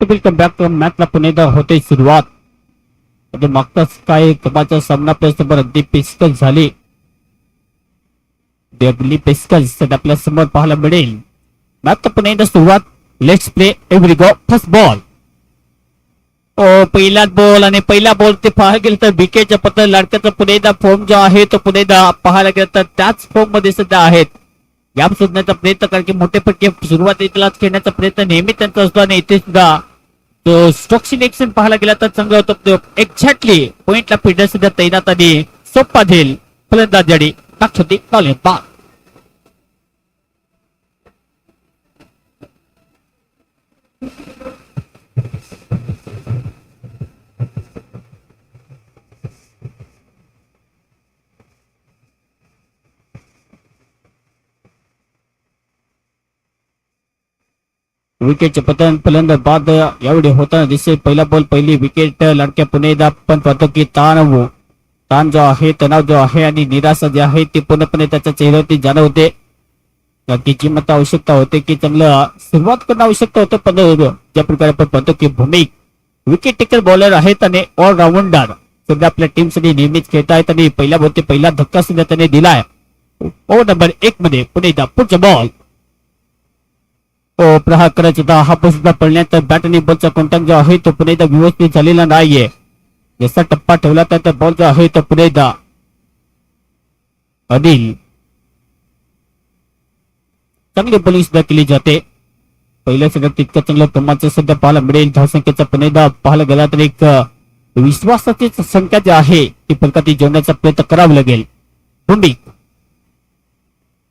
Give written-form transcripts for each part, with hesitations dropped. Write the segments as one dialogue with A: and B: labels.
A: Welcome back to मॅचला पुन्हा एकदा होते सुरुवात. मागचाच काय कमाचा सामना आपल्यासमोर अगदी पेचकस झाली. अगदी पेचकस आपल्या समोर पाहायला मिळेल. मॅच पुन्हा एकदा सुरुवात. Let's play every go first ball. पहिलाच बॉल आणि पहिला बॉल ते पाहायला गेलं तर विकेटच्या पत्र लडक्याचा पुन्हा एकदा फॉर्म जो आहे तो पुन्हा एकदा पाहायला गेलं तर त्याच फॉर्म मध्ये सध्या आहेत. गॅप शोधण्याचा प्रयत्न कारण की मोठेपैकी सुरुवातीलाच खेळण्याचा प्रयत्न नेहमी त्यांचा असतो आणि इथे सुद्धा तो स्ट्रोक सिलेक्शन पाहायला गेला तर चांगला होतो. एक्झॅक्टली पॉइंटला फिल्डर सध्या तैनात आणि सोप्पा झेल फलंदाज जडी टाकते बॉल बाद. विकेटचे पतन फलंदाज बाद यावेळी होताना दिसेल. पहिला बॉल पहिली विकेट लडक्या पुन्हा एकदा आपण पाहतो की ताण जो आहे तणाव जो आहे आणि निराशा जी आहे ती पूर्णपणे त्याच्या चेहऱ्यावरती जाणवते. की मत आवश्यकता होते की चांगलं सुरुवात करणं आवश्यकता होतं. पण ज्या प्रकारे आपण पाहतो की भूमिक विकेट टेकर बॉलर आहेत आणि ऑलराऊंडर सध्या आपल्या टीम साठी नेहमीच खेळत आहेत आणि पहिल्या बॉलते पहिला धक्का सुद्धा त्याने दिलाय. ओव्हर नंबर 1 मध्ये पुन्हा एकदा पुढचा बॉल प्रहार करायचा होता. हा बॉल सुद्धा पडल्यानंतर बॅट आणि बॉलचा कॉन्टॅक्ट जो आहे तो पुन्हा एकदा व्यवस्थित झालेला नाहीये. जसा टप्पा ठेवला तर बॉल जो आहे तो पुन्हा एकदा अनिल चांगली बॉलिंग सुद्धा केली जाते. पहिल्या सगळ्यात तितकं चांगलं क्रमांक सध्या पाहायला मिळेल. धावसंख्येचा पुन्हा एकदा पाहायला गेला तर एक विश्वासाची संख्या जी आहे ती फलकाती जोडण्याचा प्रयत्न करावा लागेल. भूमिक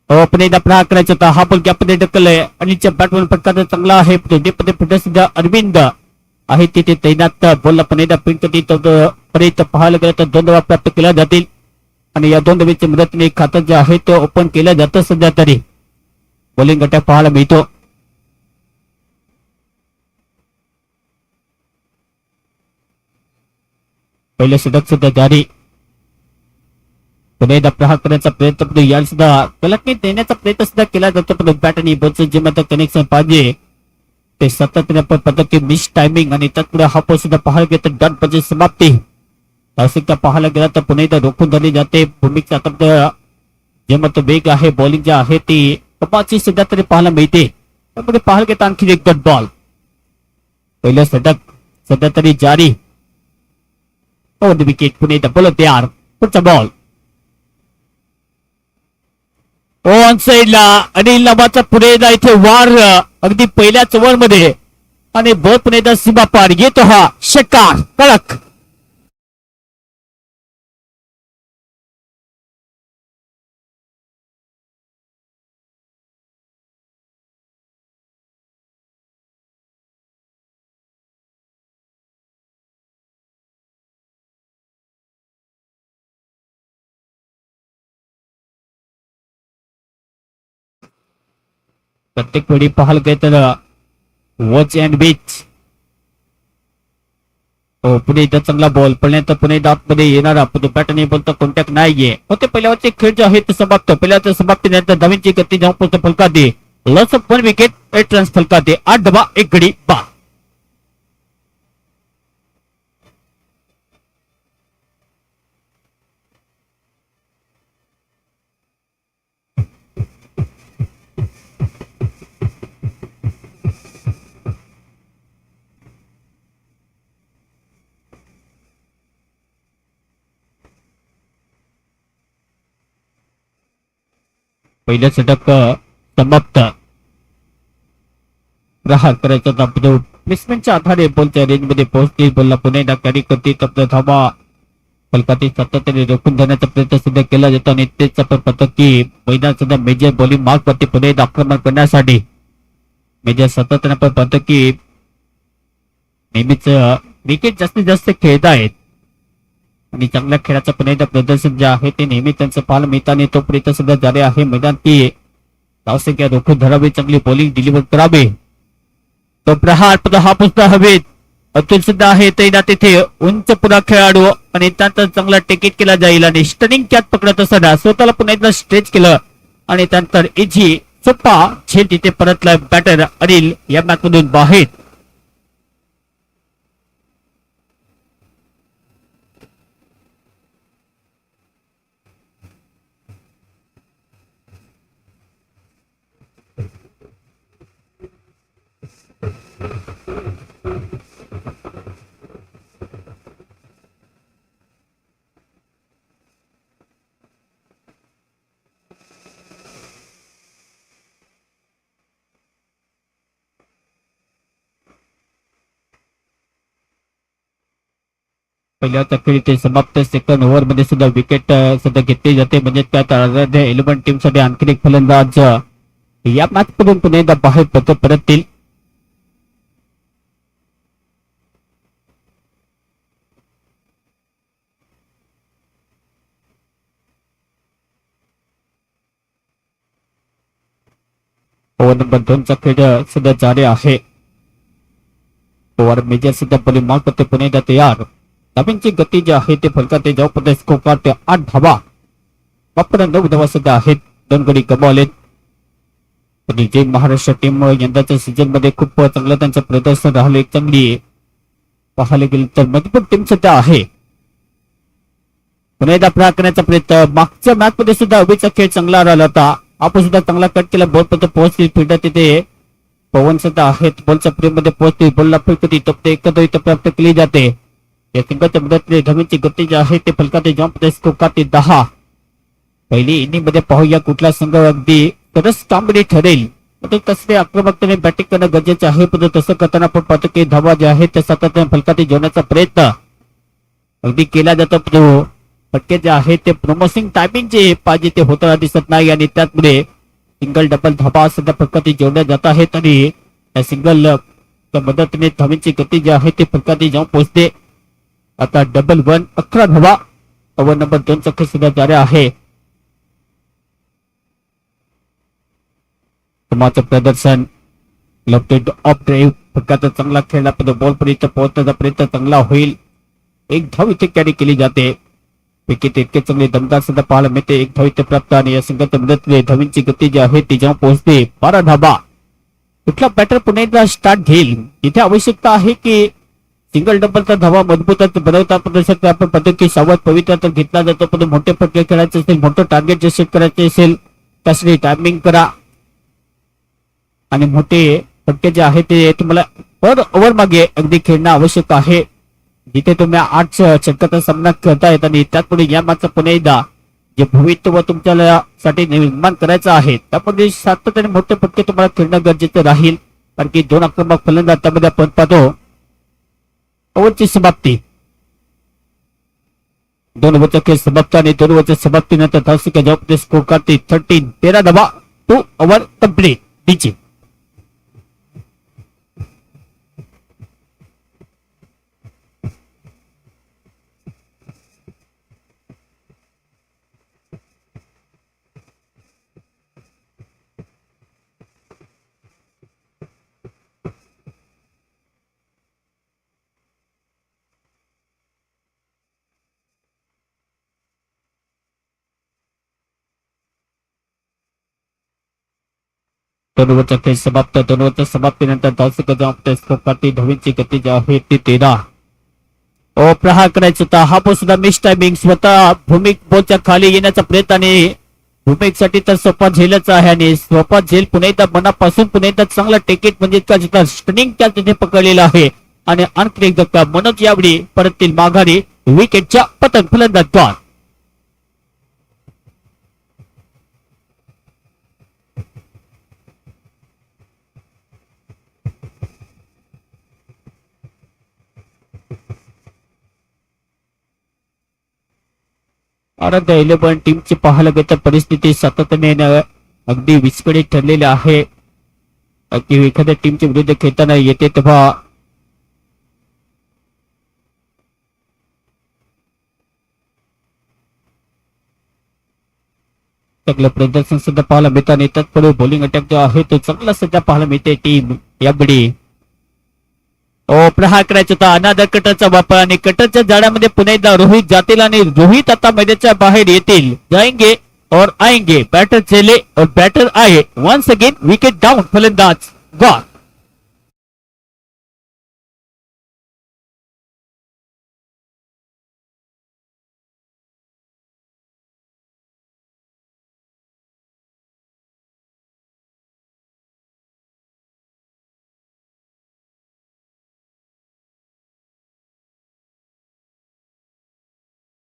A: पुन्हा एकदा प्रहार करायचा होता. हा बॉल गॅपमध्ये ढकललाय अनिलच्या बॅटवर फटका चांगला आहे. फिल्डर सुद्धा अरविंद आहे तिथे तैनात. बॉलला पुन्हा एकदा पिंक पर्यंत पाहायला गेलं तर 2 धावा प्राप्त केल्या जातील आणि या 2 धावेच्या मदतीने खातं जे आहे ते ओपन केलं जातं. सध्या तरी बॉलिंग अटॅक पाहायला मिळतो. पहिल्या षटक सुद्धा जारी. पुन्हा एकदा प्रहार करण्याचा प्रयत्न याला सुद्धा कलकने देण्याचा प्रयत्न सुद्धा केला जातो. पण बॅट आणि बॉलचं जे मात्र कनेक्शन पाहिजे ते सातत्याने आपण पाहतो की मिस टायमिंग आणि त्याचपुढे हा बॉल सुद्धा पाहायला गेलं तर डॉट म्हणजे समाप्ती. आवश्यकता पाहायला गेला तर पुन्हा एकदा रोखून धरली जाते. भूमिका जे मात्र वेग आहे बॉलिंग जे आहे ती कपाची सध्या तरी पाहायला मिळते. त्यामुळे पाहायला गेलं आणखी एक डॉट बॉल. पहिलं षटक सध्या तरी जारी. विकेट पुन्हा एकदा बोलत तयार. पुढचा बॉल ऑन साइडला अनिल नावाचा पुढे इथे वार अगदी पहिल्याच ओव्हर मध्ये आणि बॉल पुन्हा एकदा सीमा पार येतो. हा षटकार कडक. प्रत्येक वेळी पाहायला गेलं तर वॉच अँड बीच पुढे एकदा चांगला बॉल पडल्यानंतर पुन्हा एकदा आतमध्ये येणारा बॅट आणि बॉलचा कॉन्टॅक्ट नाहीये. होते पहिल्यावरचे खेळ जे आहे ते समाप्त. पहिल्याच्या समाप्तीनंतर धावांची गती जाऊन पोहोचते फलकाते. लॉस ऑफ 1 विकेट 8 रन्स फलकाते. 8 धावा 1 गडी बाद. पहिलं षटक समाप्त. प्रहार करायचा होता. प्लेसमेंटच्या आधारे बॉलच्या रेंजमध्ये पोहोचतील. बॉलला पुन्हा एकदा कॅरी करते. तर धावा फलकाती सातत्याने रोखून धरण्याचा प्रयत्न सुद्धा केला जातो आणि तेच आपण पाहतो की मैदान सुद्धा मेजर बॉलिंग मार्क वरती पुन्हा एकदा आक्रमण करण्यासाठी मेजर सातत्याने आपण पाहतो की नेहमीच विकेट जास्तीत जास्त खेळत आहेत आणि चांगल्या खेळाचं पुन्हा एकदा प्रदर्शन जे आहे ते नेहमी त्यांचं पाहायला मिळतं आणि तोपर्यंत सुद्धा जारी आहे मैदान की धावसंख्या रोखून धरावी. चांगली बॉलिंग डिलिव्हर करावी. तो प्रहार हा पुन्हा हवेत. अतुल सुद्धा आहे तैनात तिथे. उंच पुन्हा खेळाडू आणि त्यानंतर चांगला टिकेट केला जाईल आणि स्टनिंग कॅच पकडत असताना स्वतःला पुन्हा एकदा स्ट्रेच केलं आणि त्यानंतर इझी सोप्पा झेल तिथे परतला. बॅटर अनिल या मॅच मधून बाहेर. पहिल्या खेळी ते समाप्त सेकंड ओव्हर मध्ये सुद्धा विकेट सुद्धा घेतली जाते. म्हणजे त्यात 11 टीम साठी आणखी एक फलंदाज या मॅच मधून पुन्हा एकदा बाहेर परततील. ओव्हर नंबर 2 चा खेळ सुद्धा जारी आहे. ओव्हर मेजर सुद्धा बॉलिंग मार्क करते पुन्हा एकदा तयार. धाब्यांची गती जी आहे ते फलकात जाऊ स्कोर काढते 8 धावा. मात्र 9 धावा सुद्धा आहेत. 2 गडी गमावलेत. पण जे महाराष्ट्र टीम यंदाच्या सीझन मध्ये खूप चांगलं त्यांचं प्रदर्शन राहिलं. एक चांगली पाहायला गेलं तर मजबूत टीम सुद्धा आहे. पुन्हा एकदा प्रहार करण्याचा प्रयत्न. मागच्या मॅच मध्ये सुद्धा अभिचा खेळ चांगला राहिला होता. आपण सुद्धा चांगला कट केला. बॉल पर्यंत पोहोचली. फिल्डर तिथे पवन सुद्धा आहेत. बॉलच्या प्रेम मध्ये पोहोचते. बॉलला फलकती तपते एकत्र प्राप्त केली जाते. या संघाच्या मदतीने धमीची गती जी आहे ते फलकात जॉम्प स्कोर काढते 10. पहिली इनिंग मध्ये पाहूया कुठला संघ अगदी तरच कामगिरी ठरेल. तसे आक्रमकतेने बॅटिंग करणं गरजेचं आहे. पण तसं करताना आपण पाहतो की धावा जे आहेत त्या सातत्याने फलकात जेवण्याचा प्रयत्न अगदी केला जातो. फटके जे आहेत ते प्रोमोसिंग टायमिंग जे पाहिजे ते होताना दिसत नाही. आणि त्याचमुळे सिंगल डबल धाबा सध्या फलकात जेवल्या जात आहेत. आणि त्या सिंगल मदतीने धावींची गती जी आहे ती फलकात जाऊन पोहोचते. आता डबल 1 11 धावा. ओव्हर नंबर 2 चा खेळ सुद्धा जारी आहे. तुमचं प्रदर्शन लेफ्ट ऑफ ड्राईव्ह फलकात चांगला खेळला पण बॉल पर्यंत पोहोचण्याचा प्रयत्न चांगला होईल. एक धाव इथे कॅरी केली जाते. विकेट इतके चांगले दमदार सुद्धा पाहायला मिळते. एक धाव इथे प्राप्त. आणि या संघाच्या मदतीने धावींची गती जी आहे ती जेव्हा पोहोचते 12 धाबा. कुठला बॅटर पुन्हा एकदा स्टार्ट घेईल. इथे आवश्यकता आहे की सिंगल डबलचा धावा मजबूत बनवता प्रदर्शक आपण पद्धत की सावध पवित्र तर घेतला जातो. पण मोठे फटके खेळायचे असेल मोठं टार्गेट जे सेट करायचे असेल त्यासाठी टायमिंग करा. आणि मोठे फटके जे आहे ते तुम्हाला पर ओव्हर मागे अगदी खेळणं आवश्यक आहे. जिथे तुम्ही 8 षटकाचा सामना करतायत आणि त्याचपुढे या मॅचचा पुन्हा एकदा जे भविष्य तुमच्यासाठी निर्माण करायचं आहे त्यामध्ये सातत्याने मोठे फटके तुम्हाला खेळणं गरजेचं राहील. कारण की 2 आक्रमक फलंदाज त्यामध्ये आपण पाहतो. ओव्हरची समाप्ती 2 ओव्हरचा खेळ समाप्त. आणि 2 ओव्हरच्या समाप्तीनंतर धावसंख्या जबाबदारी स्कोर काढते 13 धावा. 2 ओव्हर कंप्लीट. डीजे खेळ समाप्त. 2 ओव्हरच्या समाप्तीनंतर धावसंख्या जबाबदारी स्कोर काढते. धावींची गती जी आहे ती 13. प्रहार करायचा होता. हा पण सुद्धा मिस टायमिंग. स्वतः भूमिक बॉलच्या खाली येण्याचा प्रयत्न. आणि भूमिकसाठी तर सोपा झेलच आहे. आणि सोपा झेल पुन्हा एकदा मनापासून पुन्हा एकदा चांगला टिकेट म्हणजे का स्टनिंग कॅच तिथे पकडलेला आहे. आणि आणखी एक धक्का. मनोज यावडी परततील माघारी. विकेटच्या पतन फलंदाज द्वार. भारत 11 टीमची पाहायला गेलं परिस्थिती सातत्याने अगदी विस्कळीत ठरलेली आहे. की एखाद्या टीमच्या विरुद्ध खेळताना येते तेव्हा चांगलं प्रदर्शन सुद्धा पाहायला मिळतं. आणि त्याचपुढे बॉलिंग अटॅक जो आहे तो चांगला सध्या पाहायला मिळते टीम याबडी. प्रहार करायचा होता. अनादर कटरचा वापर. आणि कटरच्या जाळ्यामध्ये पुन्हा एकदा रोहित जातील. आणि रोहित आता मैदानाच्या बाहेर येतील. जाएंगे और आएंगे. बैटर चले और बैटर आए. Once again wicket down. फलंदाज गॉन.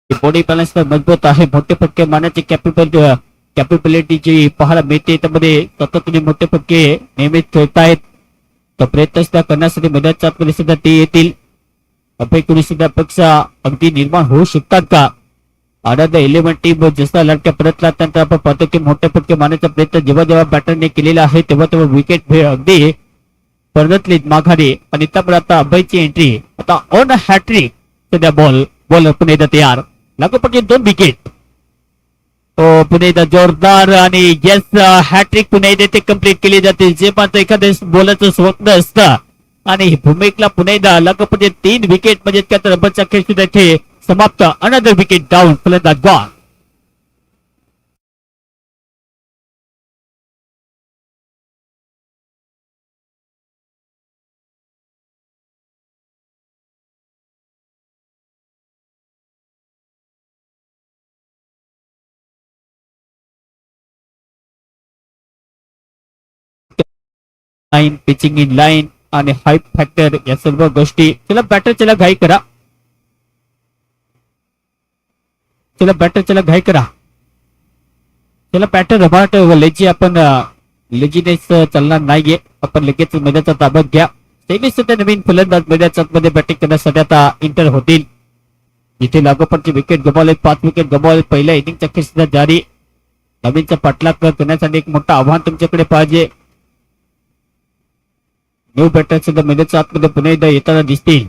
A: बॉडी बॅलन्स मजबूत आहे. मोठे फटके मारण्याची कॅपेबिलिटी जी पाहायला मिळते त्यामध्ये सतत मोठे फटके नेहमीच खेळतायत. तर प्रयत्न सुद्धा करण्यासाठी मैदानाच्या आतमध्ये सुद्धा ते येतील. अपेक्षित सुद्धा अपेक्षा अगदी निर्माण होऊ शकतात का? आनंद 11 टीम जसा लढक्या परतला त्यानंतर आपण पाहतो की मोठे फटके मारण्याचा प्रयत्न जेव्हा जेव्हा बॅटरने केलेला आहे तेव्हा तेव्हा विकेट अगदी परतलीत माघारी. आणि त्यामुळे आता अभयची एंट्री आता ऑन हॅट्रिक. सध्या बॉलर पुन्हा एकदा तयार. लागोपाठी 2 विकेट. पुन्हा एकदा जोरदार आणि येस हॅट्रिक पुन्हा एकदा ते कंप्लीट केली जाते. जे मात्र एखाद्या बॉलरचं स्वप्न असतं आणि भूमिकला पुन्हा एकदा लागोपाठी 3 विकेट म्हणजे काय तर अभयचा खेळ सुद्धा इथे समाप्त. Another wicket down. फलंदाज gone. Line pitching in line आणि हाईप फॅक्टर या सर्व गोष्टी. चला बॅटर चला घाई करा. चला बॅटर चला घाई करा. चला बॅटर रबाट लेजी आपण लेजीनेस चालणार नाहीये. आपण लगेच मैदानाचा ताब्यात घ्या. तेवीस सध्या नवीन फलंदाज मैदानाच्या मध्ये बॅटिंग करण्यासाठी आता इंटर होतील. जिथे लागोपाठचे विकेट गमावले 5 विकेट गमावले. पहिल्या इनिंगचा खेळ सुद्धा जारी. नवीनचा पाठलाग करण्यासाठी एक मोठं आव्हान तुमच्याकडे पाहिजे. न्यू बॅटर सुद्धा मैदानाच्या आतमध्ये पुन्हा एकदा येताना दिसतील.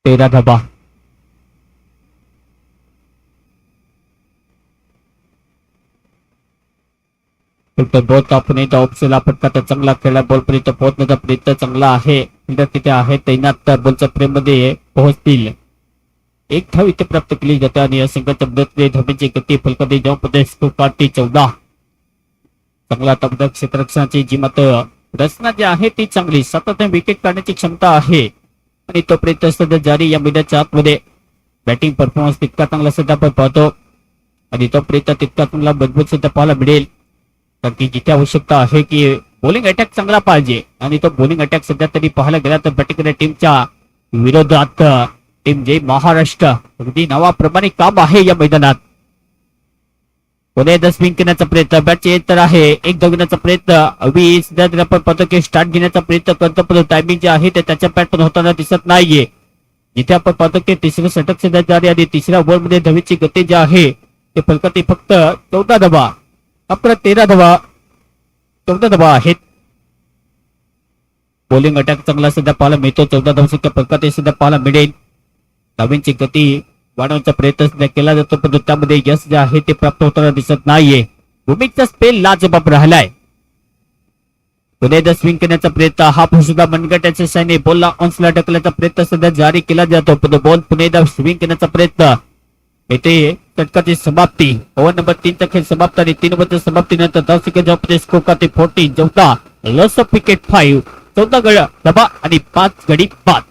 A: तेरा धाबा. बॉल आपण एकदा ऑप्शनला फटका चांगला खेळला. बॉल पर्यंत पोहोचण्याचा प्रयत्न चांगला आहे. फिल्डर तिथे आहे तैनात. बॉलच्या फ्रेम मध्ये पोहोचतील. एक धाव इथे प्राप्त केली जाते आणि या संघाच्या मदतीने धावेची गती फलकाने जाऊन प्रदेश 14. चांगला तबदक क्षेत्ररक्षणाची जी मात्र रचना जी आहे ती चांगली. सातत्याने विकेट काढण्याची क्षमता आहे आणि तो प्रयत्न सध्या जारी या मैदानाच्या आतमध्ये. बॅटिंग परफॉर्मन्स तितका चांगला सध्या आपण पाहतो आणि तो प्रयत्न तितका चांगला मजबूत सुद्धा पाहायला मिळेल. कारण की जिथे आवश्यकता आहे की बॉलिंग अटॅक चांगला पाहिजे आणि तो बॉलिंग अटॅक सध्या तरी पाहायला गेला तर बॅटिंग टीमच्या विरोधात टीम जय महाराष्ट्र अगदी नावाप्रमाणे काम आहे या मैदानात. पुणे स्विंग करण्याचा प्रयत्न. बॅटचे तर आहे एक धावण्याचा प्रयत्न. अभि सध्या तरी आपण पाहतो की स्टार्ट घेण्याचा प्रयत्न करतो पण टायमिंग जे आहे ते त्याच्या पॅट पण होताना दिसत नाहीये. जिथे आपण पाहतो की तिसरं षटक सध्या जारी आणि तिसऱ्या ओव्हर मध्ये धावेची गती जी आहे ते फलकात फक्त 14 धावा. आपण 13 धावा 14 धावा आहेत. बॉलिंग अटॅक चांगला सध्या पाहायला मिळतो. 14 धावसंख्या फलकात सुद्धा पाहायला मिळेल. धावांची गती वाढवण्याचा प्रयत्न सुद्धा केला जातो पण त्यामध्ये यश जे आहे ते प्राप्त होताना दिसत नाहीये. भूमिकचा स्पेल लाजबाब राहिलाय. पुणे स्विंग करण्याचा प्रयत्न. हा सुद्धा मनगटाच्या सैन्य बॉलला ऑन्सला ढकलण्याचा प्रयत्न सध्या जारी केला जातो पण बॉल पुणे स्विंग करण्याचा प्रयत्न. येथे षटकाची समाप्ती. ओव्हर नंबर 3 चा खेळ समाप्त आणि 3 ओव्हरच्या समाप्तीनंतर धावसंख्या जवळपास स्कोरकाते 14. 14 लॉस ऑफ विकेट 5. 14 गड डबा आणि 5 गडी बाद.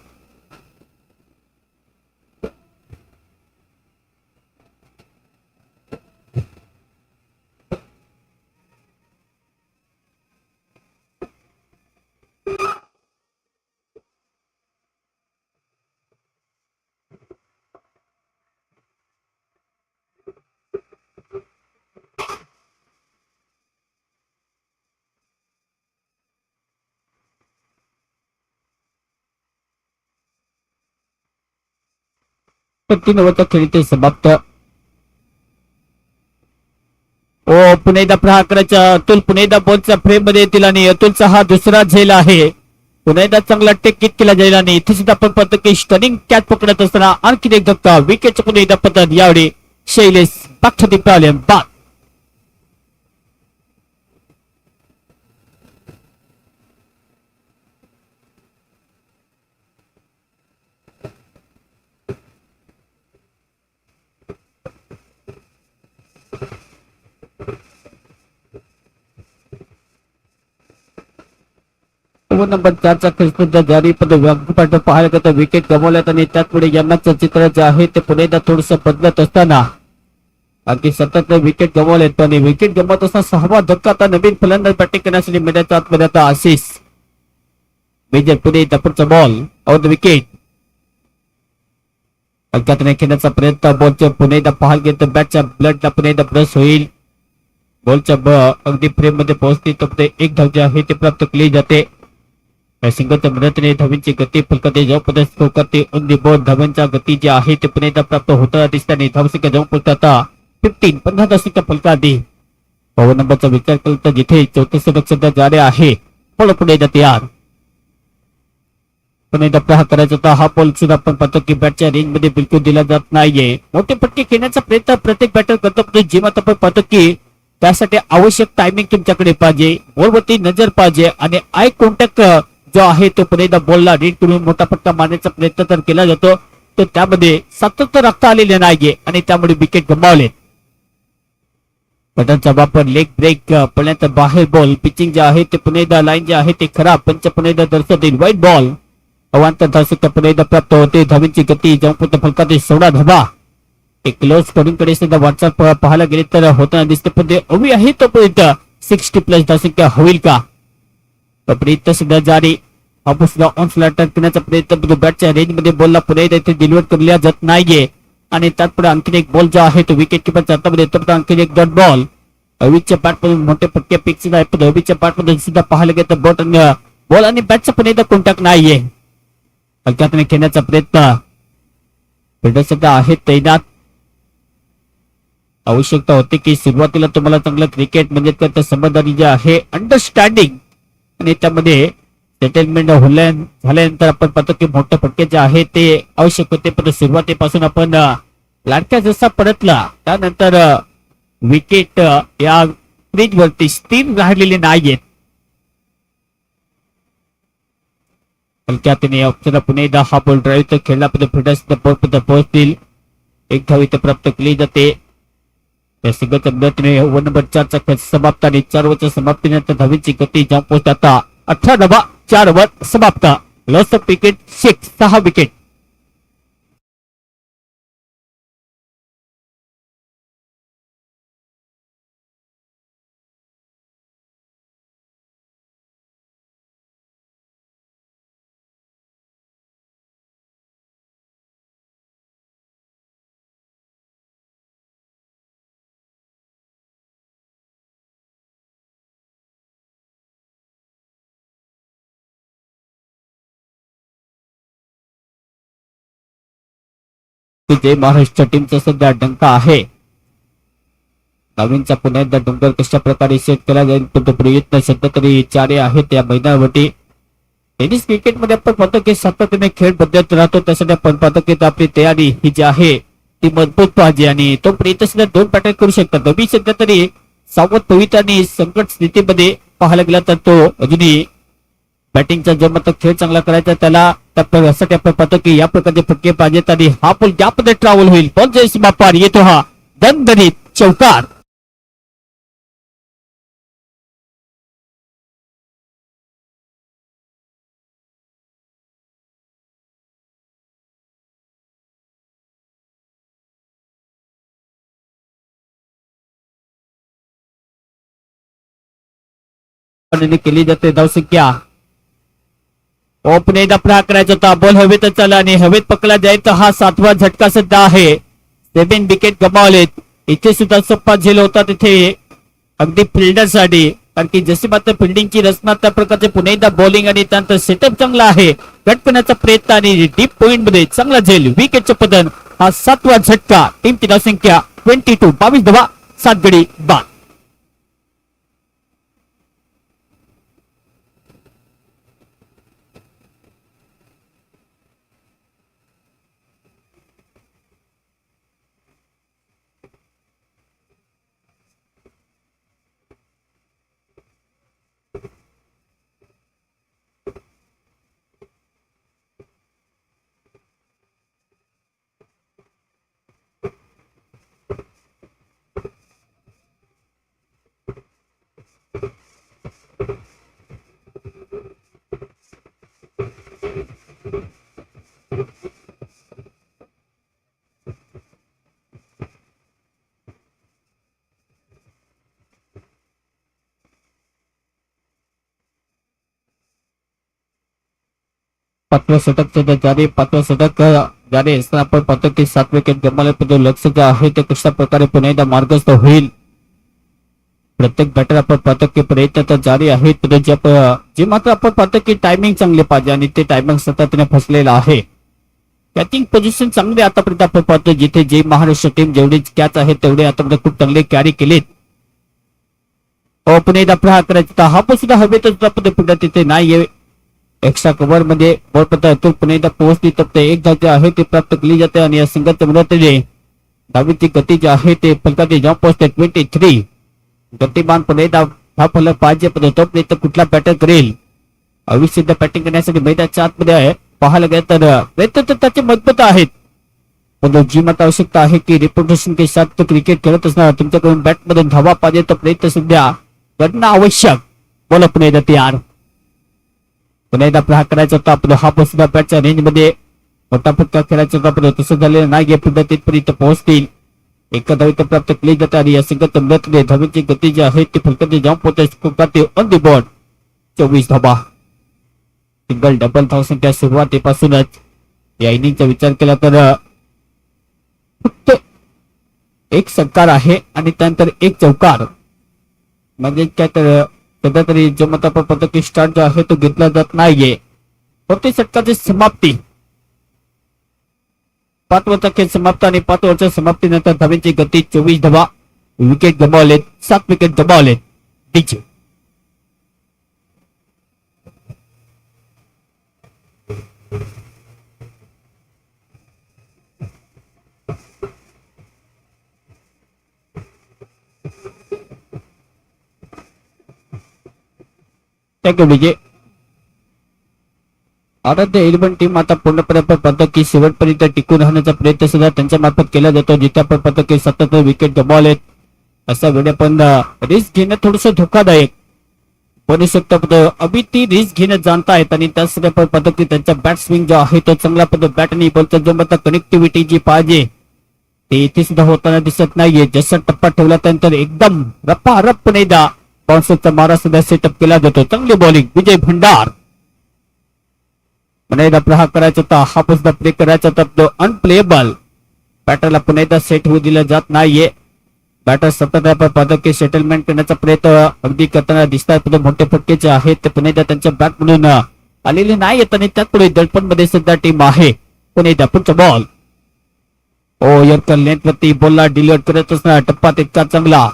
A: पण 3 ओव्हरचा खेळ इथे समाप्त. पुन्हा एकदा प्रहार करायचा. अतुल पुन्हा एकदा बॉलच्या फ्रेम मध्ये येतील आणि अतुलचा हा दुसरा झेल आहे. पुन्हा एकदा चांगला टेक केला जाईल आणि इथे सुद्धा आपण पाहतो की स्टनिंग कॅच पकडत असताना आणखी एक धक्का. विकेटच्या पुन्हा एकदा पतन. यावेळी शैलेश पाठ्यदीपालयन बाद. नंबर 4चा खेळ जारी पण पाहायला गेलं तर विकेट गमावल्यात आणि त्याचमुळे यंदाचं चित्र जे आहे ते पुन्हा एकदा थोडस बदलत असताना आणखी सतत विकेट गमावलेत पण विकेट गमावत असताना 6वा धक्का आता नवीन फलंदाज बॅटिंग करण्यासाठी मैदानाच्या आतमध्ये आता आशिष विजय पुढे दपटचा बॉल ऑन द विकेट हलक्यात खेळण्याचा प्रयत्न बॉलच्या पुन्हा एकदा पाहायला गेलं तर बॅटच्या ब्लडला पुन्हा एकदा ब्रश होईल बॉलच्या अगदी फ्रेम मध्ये पोहोचते तर एक धाव जे आहे ते प्राप्त केली जाते सिंगलच्या मदतीने धावींची गती फलकाते जाऊन प्रदर्शित करते ऑन दी बॉल धावांच्या गती जी आहे ते पुन्हा एकदा प्राप्त होताना दिसताना धावसंख्या जाऊन पोहोचतात 15 धावसंख्या फलकाआधी पवन नंबरचा विचार केला तर जिथे 34 षटक सध्या जारी आहे बॉल पुढे जाते यार पुन्हा एकदा प्रहार करायचा होता हा बॉल सुद्धा आपण पाहतो की बॅटच्या रेंज मध्ये बिलकुल दिला जात नाहीये मोठे फटके खेळण्याचा प्रयत्न प्रत्येक बॅटर करतो जेव्हा आपण पाहतो की त्यासाठी आवश्यक टायमिंग तुमच्याकडे पाहिजे बॉलवरती नजर पाहिजे आणि आय कॉन्टॅक्ट जो आहे तो पुन्हा एकदा बॉलला रीड करून मोठा फटका मारण्याचा प्रयत्न तर केला जातो तर त्यामध्ये सातत्य राखता आलेले नाहीये आणि त्यामुळे विकेट गमावले बटनचा वापर लेग ब्रेक पडण्याचा बाहेर बॉल पिचिंग जे आहे ते पुन्हा एकदा लाईन जे आहे ते खराब पंच पुन्हा एकदा दर्शवते व्हाईट बॉल अवांतर धावसंख्या पुन्हा एकदा प्राप्त होते धावींची गती जाऊन फलकाते 16 धावा एक क्लोज कडूनकडे सुद्धा वाटचाल पाहायला गेले तर होताना दिसते पण ते हवी आहे तोपर्यंत 60+ धावसंख्या होईल का तोपर्यंत सुद्धा जारी आपण सुद्धा ऑन फ्लॅट करण्याचा प्रयत्न बॅटच्या रेंज मध्ये बॉलला पुन्हा एकदा इथे डिलिव्हर केला जात नाहीये आणि त्यात पुढे आणखी एक बॉल जो आहे तो विकेट किपरच्या हातामध्ये येतो आणखी एक डॉट बॉल अविच्या बॅटमधून मोठे फटके पिक्स आहेत अविच्या बॅटमधून सुद्धा पाहायला गेलं तर बॉल आणि बॅटचा पुन्हा एकदा कॉन्टॅक्ट नाहीये हलक्यात खेळण्याचा प्रयत्न सध्या आहे तैनात आवश्यकता होती की सुरुवातीला तुम्हाला चांगलं क्रिकेट म्हणजे त्याचं समजदारी जे आहे अंडरस्टँडिंग आणि त्यामध्ये सेटलमेंट झाल्यानंतर आपण पाहतो की मोठे फटके जे आहे ते आवश्यक होते पण सुरुवातीपासून आपण लाडक्या जसा परतला त्यानंतर विकेट या क्रीज वरती स्थिर राहिलेले नाहीयेत हलक्यात ऑप्शन पुन्हा एकदा हा बॉल ड्राईव्ह तर खेळला फिल्डर पोहोचतील एक धाव इथे प्राप्त केली जाते सिंगलच्या मदतीने ओव्हर नंबर 4चा खेळ समाप्त आणि 4 ओव्हरच्या समाप्तीनंतर धावींची गती जाऊन पोहोचते आता 18 धावा 4 ओव्हर समाप्त लॉस ऑफ विकेट 6 विकेट जे महाराष्ट्र टीमचा सध्या डंका आहे नवीनचा पुन्हा एकदा डोंगर कशा प्रकारे सेट केला जाईल तो प्रयत्न सध्या तरी चारे आहेत या मैदानावरती टेनिस क्रिकेट मध्ये आपण पाहतो की सातत्याने खेळ बदलत राहतो त्यासाठी आपण पाहतो की आपली तयारी ही जी आहे ती मजबूत पाहिजे आणि तो प्रयत्न सुद्धा 2 पॅटर्न करू शकतात नवी सध्या तरी सावध पवित्र आणि संकट स्थितीमध्ये पाहायला गेला तर तो अजूनही बॅटिंगचा जो मात्र खेळ चांगला करायचा त्याला त्यासाठी आपण पाहतो की या प्रकारचे फटके पाहिजेत आणि हा बॉल यामध्ये ट्रॅव्हल होईल बॉल जयसीमा पार येतो हा दणदणीत चौकार केली जाते धावसंख्या पुन्हा एकदा प्रहार करायचा होता बॉल हवेत चालला आणि हवेत पकडला जाईल तर हा 7वा झटका सध्या आहे 7 विकेट गमावलेत इथे सुद्धा सोप्पा झेल होता तिथे अगदी फिल्डरसाठी कारण की जशी मात्र फिल्डिंगची रचना त्या प्रकारचे पुन्हा एकदा बॉलिंग आणि त्यानंतर सेटअप चांगला आहे कट करण्याचा प्रयत्न आणि डीप पॉइंट मध्ये चांगला झेल विकेटचे पतन हा 7वा झटका टीमची धावसंख्या 22 22 धावा 7 गडी बाद पाचवं षटक सुद्धा जारी, पाचवं षटक जारी असताना आपण पाहतो की 7 विकेट गमावले, पण लक्ष जे आहे ते कशा प्रकारे पुन्हा एकदा मार्गस्थ होईल. प्रत्येक बॅटर आपण पाहतो की प्रयत्न तर जारी आहेत, पण जे मात्र आपण पाहतो की टायमिंग चांगले पाहिजे आणि ते टायमिंग सातत्याने फसलेलं आहे. बॅटिंग पोझिशन चांगले आतापर्यंत आपण पाहतो, जिथे जे महाराष्ट्र टीम जेवढे कॅच आहेत तेवढे आतापर्यंत खूप चांगले कॅरी केलेत. पुन्हा एकदा प्रहार करायचा, हा पण सुद्धा हवेतच पुन्हा तिथे नाहीये. एक्स्ट्रा कव्हर मध्ये बॉल पता पुन्हा एकदा पोहोचली तर एक धाव जे आहे ते प्राप्त केली जाते आणि या संघाच्या मदतीने धावीची गती जी आहे ते फलकाची जाऊन पोहोचते 23. गतिमान पुन्हा एकदा हा फलक पाहिजे, पण तोपर्यंत कुठला बॅटर करेल. अविसिद्ध बॅटिंग करण्यासाठी मैदानाच्या आतमध्ये आहे. पाहायला गेलं तर प्रयत्न तर त्याचे मजबूत आहेत, पण जी मात्र आवश्यकता आहे की रेप्युटेशन के साथ क्रिकेट खेळत असणार तुमच्याकडून बॅट मधून धावा पाहिजे, तर प्रयत्न सध्या करणं आवश्यक. बोला पुन्हा एकदा तयार, पुन्हा एकदा प्रहार करायचा होता. आपलं हा सुद्धा बॅटच्या रेंज मध्ये मोठा फटका खेळायचा होता, पण तसं झालेलं नाही. पुन्हा तिथपर्यंत पोहोचतील. एका धावी प्राप्त केली जाते आणि या संघाच्या मदतीने धावीची गती जी आहे ती फलकाची जाऊन पोहोचते ऑन दी बॉल 24 धावा. सिंगल डबल धावसंख्या सुरुवातीपासूनच या इनिंगचा विचार केला तर फक्त एक षटकार आहे आणि त्यानंतर एक चौकार, म्हणजे काय तर सध्या तरी जो मत आपण पाहतो की स्टार्ट जो आहे तो घेतला जात नाहीये. फक्त षटकाची समाप्ती 5 ओव्हरचा खेळ समाप्त आणि 5 ओव्हरच्या समाप्तीनंतर धावेची गती 24 धावा. विकेट गमावलेत, 7 विकेट गमावलेत. डीजे विजय आराध्य 11 टीम आता पूर्णपणे आपण पाहतो की शेवटपर्यंत टिकून राहण्याचा प्रयत्न सुद्धा त्यांच्या मार्फत केला जातो. जिथे आपण पाहतो की सतत विकेट गमावलेत, असा वेळ पण रिस्क घेणं थोडस धोकादायक बनू शकतं. अभि ती रिस्क घेणं जाणतायत आणि त्यासाठी आपण पाहतो की त्यांचा बॅट स्विंग जो आहे तो चांगला पद्धत बॅट आणि बॉलचा जो मात्र कनेक्टिव्हिटी जी पाहिजे ते इथे सुद्धा होताना दिसत नाहीये. जसा टप्पा ठेवला त्यानंतर एकदम रप्पा रप्प एकदा बाउन्सरचा मारा सुद्धा सेटअप केला जातो. चांगली बॉलिंग विजय भंडार. पुन्हा एकदा प्रहार करायचा होता, हा सुद्धा प्ले करायचा होता, तो अनप्लेएबल. बॅटरला पुन्हा एकदा सेट होऊ दिलं जात नाहीये. बॅटर सतत आपण पाहतो की सेटलमेंट करण्याचा प्रयत्न अगदी करताना दिसतात. मोठे फटकेचे आहेत ते पुन्हा एकदा त्यांच्या बॅट म्हणून आलेले नाही येत आणि त्याचपुढे दडपण मध्ये सुद्धा टीम आहे. पुन्हा एकदा पुढचा बॉल यर्कर लेंथ वरती बॉलला डिलिव्हर करत असणार, टप्पा तितका चांगला.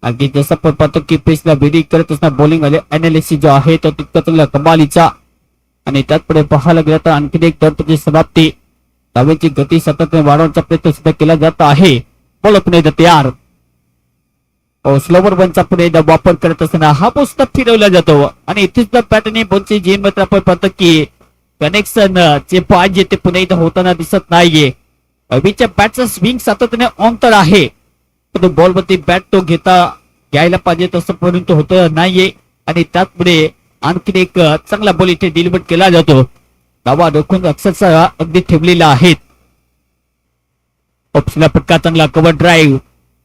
A: अगदी जसं आपण पाहतो की पेसला बेरी करत असणार बॉलिंग अनालिसिस जो आहे तो तितका चांगला कमालीचा. आणि त्याचपुढे पाहायला गेलं तर आणखी एक दडपणाची समाप्ती. धावेची गती सतत वाढवण्याचा प्रयत्न सुद्धा केला जात आहे. बॉल पुन्हा एकदा तयार. स्लोवर वनचा पुन्हा एकदा वापर करत असताना हा बॉल सुद्धा फिरवला जातो आणि इथेच पॅटर्न बॉलची जी मात्र आपण पाहतो की कनेक्शन जे पाहिजे ते पुन्हा एकदा होताना दिसत नाहीये. अभिच्या बॅटचा स्विंग सातत्याने ऑन तर आहे, पण बॉल वरती बॅट तो घ्यायला पाहिजे तसं परंतु होत नाहीये. आणि त्याचपुढे आणखी एक चांगला बॉल इथे डिलिव्हर केला जातो. धावा रोखून अक्षरशः अगदी ठेवलेला आहेत. ऑप्शनला फटका चांगला कव्हर ड्राईव्ह,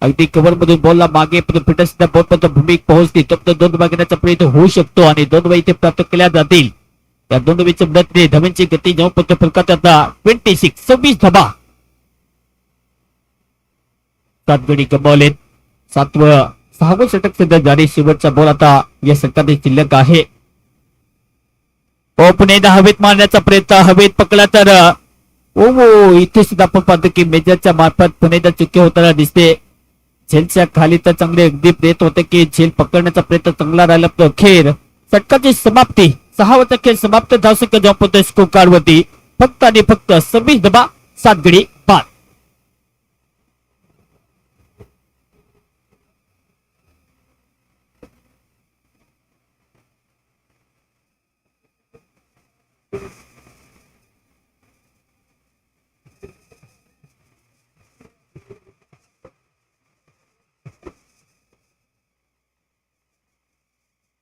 A: अगदी कव्हर मधून बॉलला मागे फिटर सुद्धा बॉल पर्यंत भूमिक पोहोचली तर 2 मागण्याचा प्रयत्न होऊ शकतो आणि 2 वेळी इथे प्राप्त केल्या जातील. या 2 वेळीच्या मदतीने धावांची गती जाऊन पर्यंत फलकात आता 26 धावा. 7 गडी गमावलेत. 6वं षटक सध्या जारी. शेवटचा बॉल आता या षटकात शिल्लक आहे. पुन्हा एकदा हवेत मारण्याचा प्रयत्न, हवेत पकडला तर इथे सुद्धा आपण पाहतो की मेजरच्या मार्फत पुन्हा एकदा चुकी होताना दिसते. झेलच्या खाली तर चांगले अगदी प्रयत्न होते की झेल पकडण्याचा प्रयत्न चांगला राहिला. खेळ षटकाची समाप्ती. 6वाचा खेळ समाप्त. धावसंख्या जाऊन पोहोचते स्कोर कार्ड वरती फक्त आणि फक्त 26 धावा. 7 गडी बाद.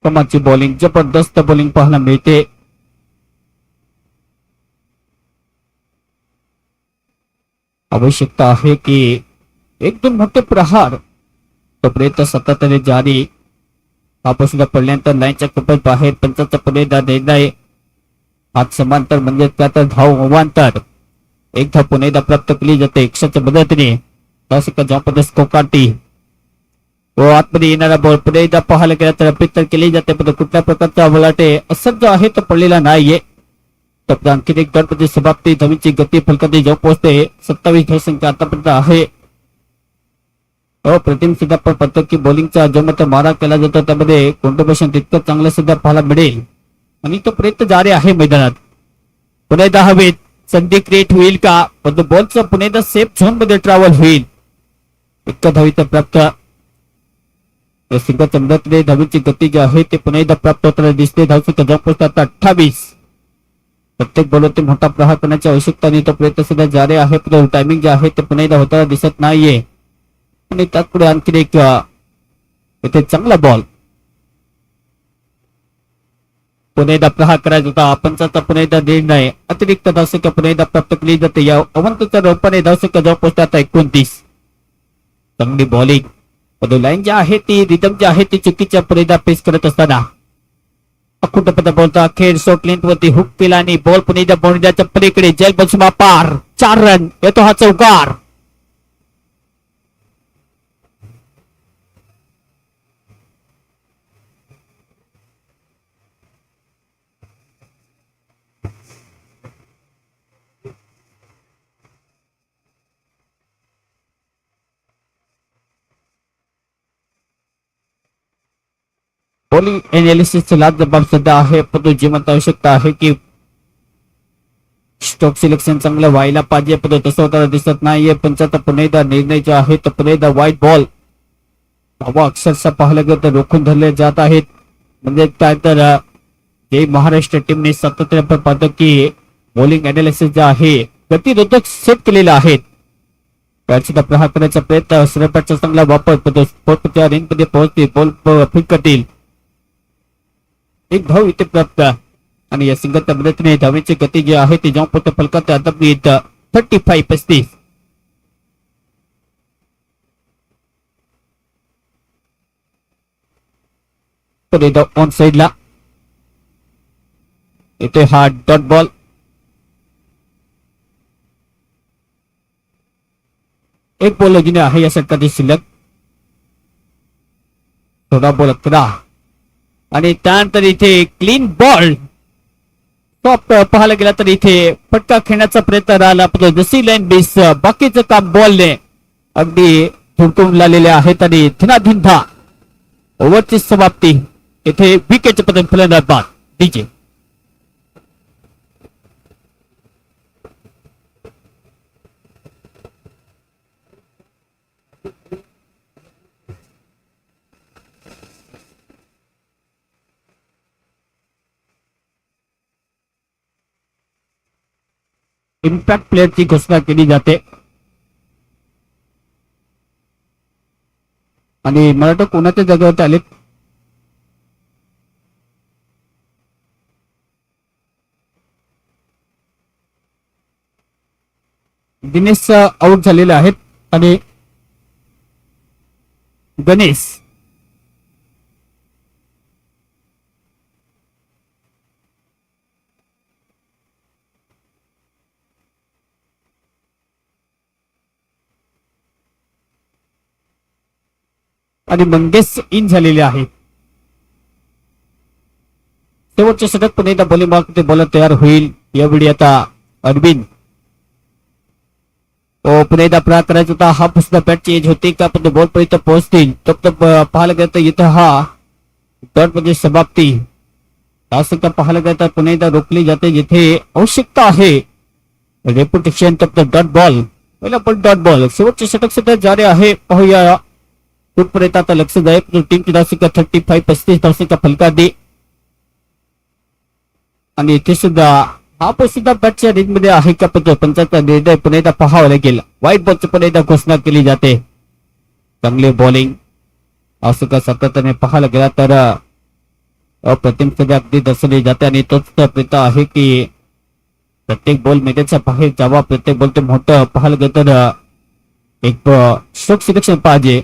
A: कमालची बॉलिंग, जबरदस्त बॉलिंग पाहायला मिळते. आवश्यकता आहे की 1-2 मोठे प्रहार. तो प्रयत्न सातत्याने जारी. आपण सुद्धा पडल्यानंतर लाईनच्या कपत बाहेर पंचाचा पुढे निर्णय हात समांतर म्हणजे त्यात धाव अवांतर. एक धाव पुन्हा एकदा प्राप्त केली जाते एक्स्ट्राच्या मदतीने. धावसंख्या जॉबमध्ये स्कोर काढते व आतमध्ये येणारा बॉल पुढे एकदा पाहायला गेला तर अपील तर केली जाते, पण कुठल्या प्रकारचा वलाटे असं जो आहे तो पडलेला नाहीये. तर आणखी एक गटमध्ये समाप्ती. धावीची गती फलकात जाऊन पोहोचते. 27 धावसंख्या आतापर्यंत आहे. प्रतिम सुद्धा पण पद्धत की बॉलिंगचा जो मात्र मारा केला जातो त्यामध्ये कॉन्ट्रिब्युशन तितकं चांगलं सुद्धा पाहायला मिळेल आणि तो प्रयत्न जारी आहे मैदानात. पुन्हा एकदा हवेत संधी क्रिएट होईल का, पण बॉलचा पुन्हा एकदा सेफ झोन मध्ये ट्रॅव्हल होईल. इतका धावीत प्राप्त सिंगाच्या मदतीने धावीची गती जी आहे ते पुन्हा एकदा प्राप्त होताना दिसते. धावसंख्या जाऊन पोहोचतात 28. प्रत्येक बॉलवरती मोठा प्रहार करण्याची आवश्यकता नाही, तो प्रयत्न सुद्धा जारी आहे. पण टायमिंग जे आहे ते पुन्हा एकदा होताना दिसत नाहीये आणि त्यात पुढे आणखी एक इथे चांगला बॉल. पुन्हा एकदा प्रहार करायचा होता. पंचाचा पुन्हा एकदा निर्णय. अतिरिक्त धावसंख्या पुन्हा एकदा प्राप्त केली जाते. या अवंतच्या रूपाने धावसंख्या जाऊन पोहोचतात 29. चांगली बॉलिंग. पण लाईन जी आहे ती रिदम जी आहे ती चुकीच्या पुन्हा एकदा पेस करत असताना अखुट पद बोलता अखेर शॉर्ट लेंथ वरती हुक केला आणि बॉल पुन्हा एकदा बाउंड्रीच्या पलीकडे जेल बसमा पार. 4 रन येतो हा चौकार. बॉलिंग एनालिसिसचा लाभ जबाब सुद्धा आहे, पण जिवंत आवश्यकता आहे की स्ट्रोक सिलेक्शन चांगलं व्हायला पाहिजे, पण तसं होताना दिसत नाहीये. पंचाचा पुन्हा एकदा निर्णय जो आहे तो पुन्हा एकदा वाईट बॉल. धावा अक्षरशः पाहायला गेलं तर रोखून धरले जात आहेत. म्हणजे काय तर जे महाराष्ट्र टीमने सातत्याने पाहतो की बॉलिंग अनालिसिस जे आहे गतिरोधक सेट केलेला आहे. बॅटचा प्रहार करण्याचा प्रयत्न श्रेयपॅटचा चांगला वापर पडतो. स्पोर्टच्या रेंजमध्ये पोहोचते. बॉल फिट करतील. एक धाव इथे प्राप्त आणि या सिंगलच्या मदतीने धावेची गती जी आहे ती जाऊन पोहोचते फलकात आता 35-35. ऑन साइडला इथे हा डॉट बॉल. एक बॉल अजून आहे या षटकाची शिल्लक. थोडा बॉल 11 आणि त्यानंतर इथे क्लीन बॉल. टॉप पाहायला गेला तर इथे फटका खेळण्याचा प्रयत्न राहिला, पण जशी लाईन बेस बाकीचं काम बॉलने अगदी झुंकून लावलेले आहेत आणि धनाधीन धा ओव्हरची समाप्ती. इथे विकेटचे पतन फलंदाज बाद डीजे. इम्पॅक्ट प्लेअरची घोषणा केली जाते आणि मला वाटतं कोणाच्या जागेवरती आले दिनेश आउट झालेले आहेत आणि गणेश आणि मंगेश इन झालेले आहे. शेवटचे षटक पुन्हा एकदा बॉलिंग मार्क बॉलर तयार होईल. यावेळी आता अरविंद पुन्हा एकदा प्रहार करायचा होता. हा सुद्धा बॅटची एज होती का, पण बॉल पर्यंत पोहोचतील. तब पाहायला गेलं तर इथं हा डॉट मध्ये समाप्ती. धावसंख्या पाहायला गेलं तर पुन्हा एकदा रोखली जाते जिथे आवश्यकता आहे. रेप्युटेशन तब डॉट बॉल. पहिला पण डॉट बॉल. शेवटचे षटक सुद्धा जारी आहे. पाहूया कुठपर्यंत आता लक्ष जाईल. टीमची धावसंख्या 35-35 धावसंख्या फलकादी आणि इथे सुद्धा हा पण सुद्धा बॅटच्या रेंज मध्ये आहे का, पण पंचाचा निर्णय पुन्हा एकदा पाहावा लागेल. व्हाईट बॉलची पुन्हा एकदा घोषणा केली जाते. चांगली बॉलिंग असं का सातत्याने पाहायला गेला तर अप्रतिम सध्या अगदी दर्शवली जाते आणि तोच प्रयत्न आहे की प्रत्येक बॉल मैदानाच्या बाहेर जावा. प्रत्येक बॉल ते मोठं पाहायला गेलं तर एक स्ट्रोक सिलेक्शन पाहिजे.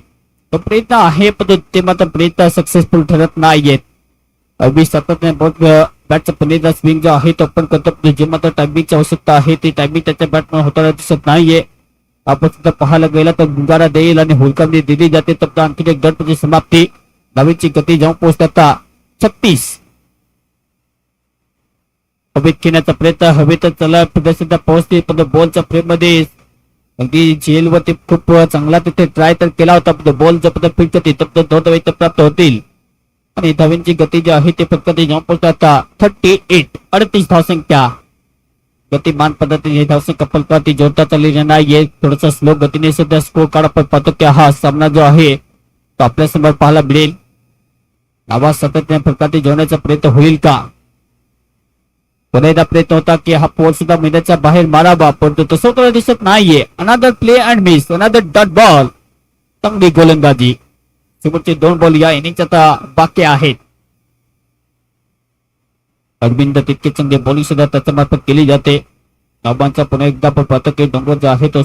A: तो प्रयत्न आहे, पण ते मात्र प्रयत्न सक्सेसफुल ठरत नाहीयेत. अगदी सातत्याने बॅटचा पुणेचा स्विंग जो आहे तो पण करतो, जे मात्र टायमिंगची आवश्यकता आहे ती टायमिंग त्याच्या बॅटमुळे होताना दिसत नाहीये. आपण सुद्धा पाहायला गेला तर गुंगारा देईल आणि हुलकावणी दिली जाते. तर आणखी एक गटची समाप्ती. डावीची गती जाऊन पोहोचते आता 36. हवेत खेळण्याचा प्रयत्न, हवेत चला पुढे सुद्धा पोहोचते पण बॉलच्या फ्रेम मध्ये अगदी झेलवरती खूप चांगला तिथे ट्राय तर केला होता. बॉल जर फिट होती तर 2 धावा प्राप्त होतील आणि धावांची गती जी आहे ते फक्त ते जाऊन पोहोचते आता 38. 38 धावसंख्या. गतिमान पद्धतीने धावसंख्या फलकावरती जोडता चाललेली नाहीये. थोडासा स्लो गतीने सध्या स्कोर कार्ड आपण पाहतो की हा सामना जो आहे तो आपल्या समोर पाहायला मिळेल. आवाज सातत्याने फलकावरती जोडण्याचा प्रयत्न होईल का? पुन्हा प्रयत्न होता की हा पोल सुद्धा मैदानाच्या बाहेर मारावा, परंतु तसं तर दिसत नाहीये. Another play and miss, another dot ball. चांगली गोलंदाजी. शेवटचे 2 बॉल या इनिंगचे आता बाकी आहेत. अरविंद तितके चांगले बॉलिंग सुद्धा त्याच्या मार्फत केली जाते. नाबांचा पुन्हा एकदा आपण पाहतो की डोंगर जो आहे तो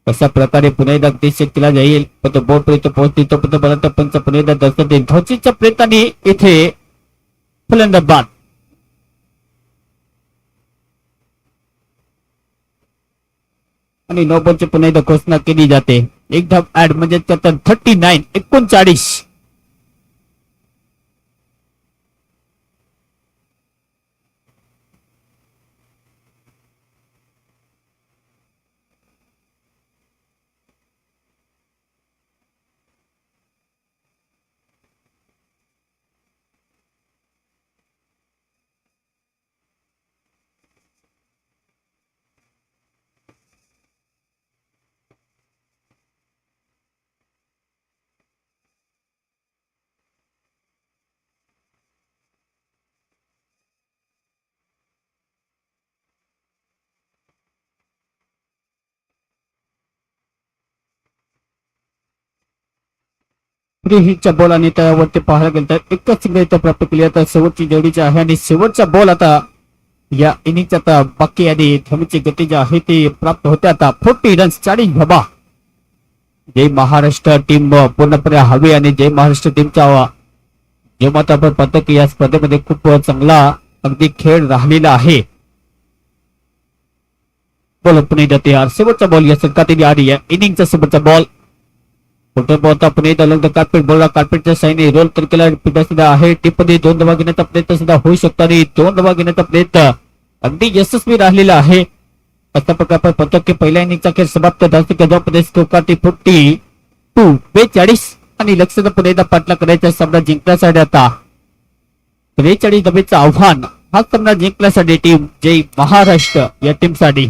A: कशा प्रकारे पुन्हा एकदा देश केला जाईल, पण तो बॉल पर्यंत पोहोचते तोपर्यंत पंच पुन्हा एकदा दर्शन देईल. धोचीच्या प्रयत्नाने इथे फलंदाज बाद. आणि नो बॉलची पुन्हा एकदा घोषणा केली जाते. एक धाव ऍड म्हणजे 39. 39. फ्री हिटच्या बॉल आणि त्यावरती पाहायला गेलं तर एकच सिंगल इथं प्राप्त केली. आता शेवटची जोडीची आहे आणि शेवटचा बॉल आता या इनिंगच्या आता बाकी आणि धमीची गती जी आहे ती प्राप्त होते आता 40 रन्स. 40 धावा. जय महाराष्ट्र टीम पूर्णपणे हवी आणि जय महाराष्ट्र टीमच्या जेव्हा आता आपण पाहतो की या स्पर्धेमध्ये खूप चांगला अगदी खेळ राहिलेला आहे. बॉल पुणे जाते यार. शेवटचा बॉल या संघातील आली आहे. इनिंगचा शेवटचा बॉल. बॉल पुणे कार्पेट बॉलला कार्पेटच्या साईने रोल तर केला सुद्धा आहे. टीपमध्ये 2 धावा घेण्याचा प्रयत्न सुद्धा होऊ शकतो आणि 2 धावा घेण्याचा प्रयत्न अगदी यशस्वी राहिलेला आहे. अशा प्रकारे आपण पाहतो की पहिल्या इनिंगचा खेळ समाप्त धावसंख्या स्कोरकारती 42 आणि लक्षात पुढे एकदा पाठला करायचा सामना जिंकण्यासाठी आता 43 धावेचं आव्हान. हा सामना जिंकण्यासाठी टीम जय महाराष्ट्र या टीमसाठी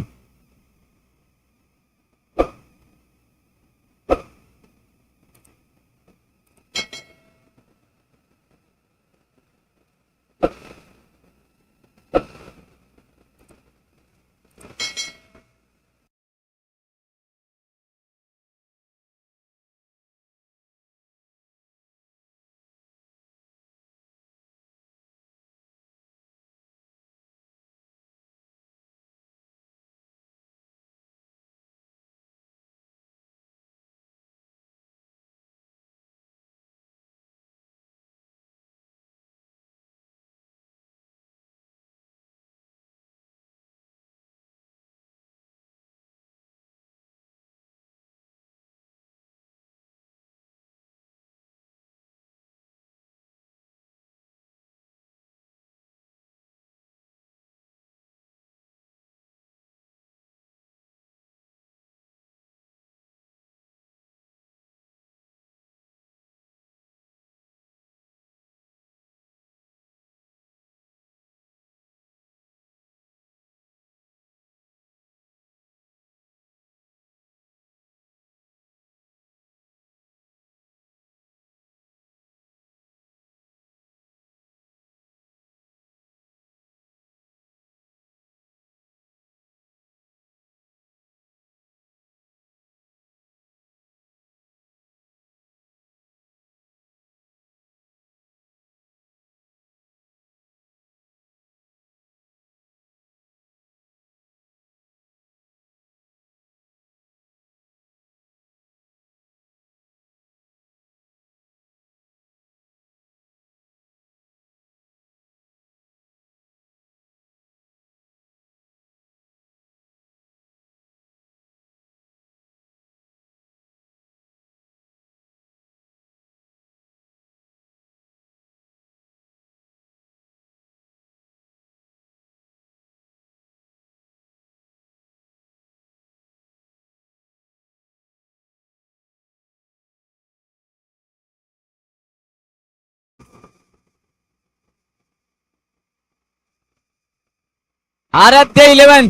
B: आराध्य 11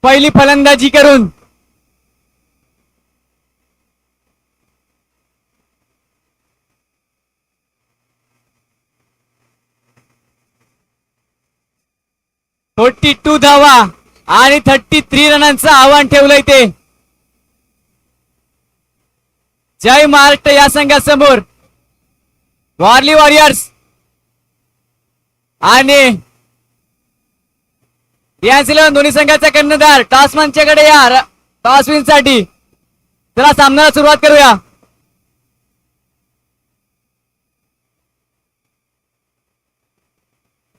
B: पहिली फलंदाजी करून फोर्टी 42 धावा आणि 33 रनांचं आव्हान ठेवलंय ते. जय महाराष्ट्र या संघासमोर वारली वॉरियर्स आणि दोन्ही संघाचा कर्णधार टॉसमनच्याकडे या टॉस विन साठी. चला सामन्याला सुरुवात करूया.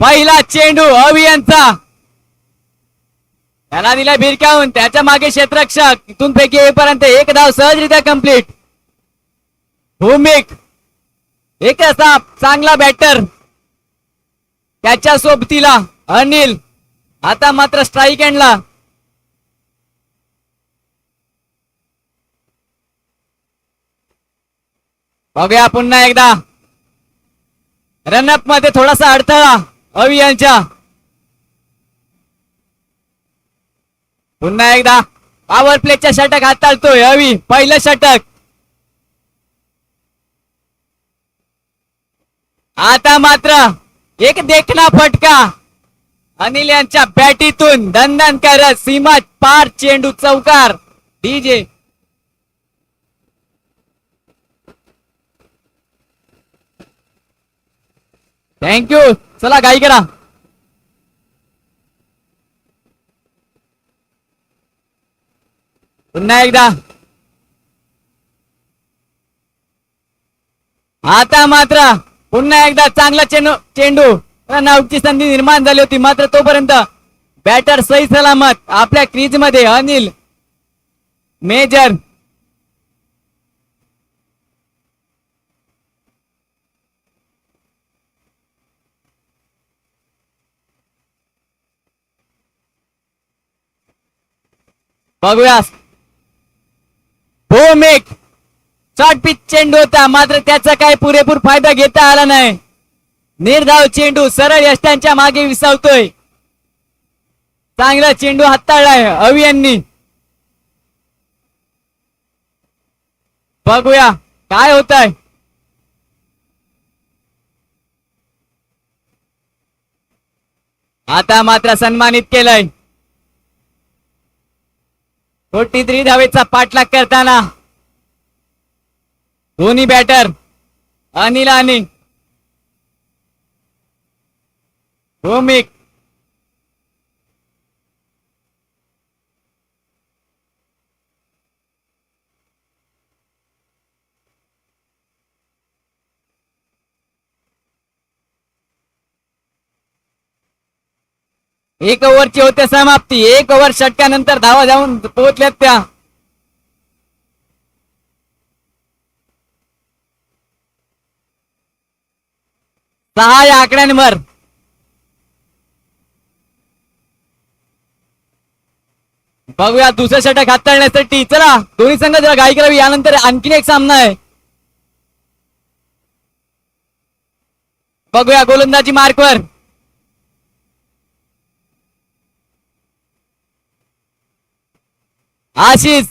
B: पहिला चेंडू अभियांचा त्याला दिला भिरकावून. त्याच्या मागे क्षेत्ररक्षक इथून पैकी येईपर्यंत एक धाव सहजरित्या कंप्लीट. भूमिक एक असा चांगला बॅटर त्याच्या सोबतीला अनिल. आता मात्र स्ट्राईक एंडला. बघूया पुन्हा एकदा रनअप मध्ये थोडासा अडथळा अभियांच्या. पुन्हा एकदा पॉवर प्लेच्या षटक हाताळतोय अवी. पहिलं षटक. आता मात्र एक देखणा फटका अनिल यांच्या बॅटीतून दणदण करत सीमा पार चेंडू चौकार. DJ thank you. चला गाई करा. पुन्हा एकदा. आता मात्र पुन्हा एकदा चांगला चेंडू रनआउटची संधी निर्माण झाली होती. मात्र तोपर्यंत बॅटर सही सलामत आपल्या क्रीज मध्ये अनिल मेजर. बघूया भूमिक शॉर्ट पिच चेंडू होता मात्र त्याचा काही पुरेपूर फायदा घेता आला नाही. निर्धाव चेंडू सरळ यष्टांच्या मागे विसावतोय. चांगला चेंडू हाताळलाय अवी यांनी. बघूया काय होत आहे. आता मात्र सन्मानित केलंय. 43 धावेचा पाठलाग करताना दोन्ही बॅटर अनिल आणि भूमिक. एक ओव्हरची होते समाप्ती. एक ओव्हर षटकानंतर धावा जाऊन पोहोचल्यात त्या. सहा या आकड्यांवर बघूया दुसरं षटक हाताळण्यासाठी. चला दोन्ही संघ जरा घाई करावी. यानंतर आणखीन एक सामना आहे. बघूया गोलंदाजी मार्कवर. आशिष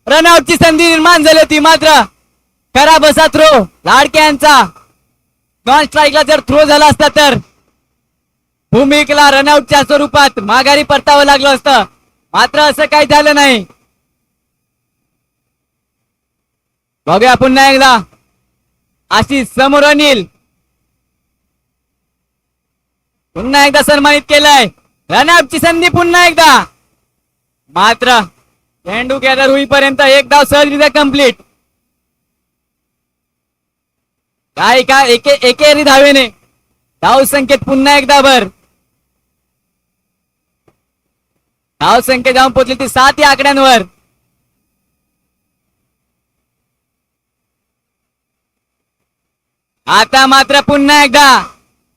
B: रनआउटची संधी निर्माण झाली होती मात्र खराब असा थ्रो लाडक्यांचा. नॉन स्ट्राईकला जर थ्रो झाला असता तर भूमिकला रनआउटच्या स्वरूपात माघारी परतावं लागलं असतं. मात्र असं काही झालं नाही. बघूया पुन्हा एकदा आशिष समोर अनिल. पुन्हा एकदा सन्मानित केलंय. रनआउटची संधी पुन्हा एकदा मात्र चेंडू गॅदर होईपर्यंत एक धाव सहजरित्या कंप्लीट. काय एकेरी धावेने धाव संख्येत पुन्हा एकदा भर. धाव संख्या जाऊन पोहोचली ती 7 या आकड्यांवर. आता मात्र पुन्हा एकदा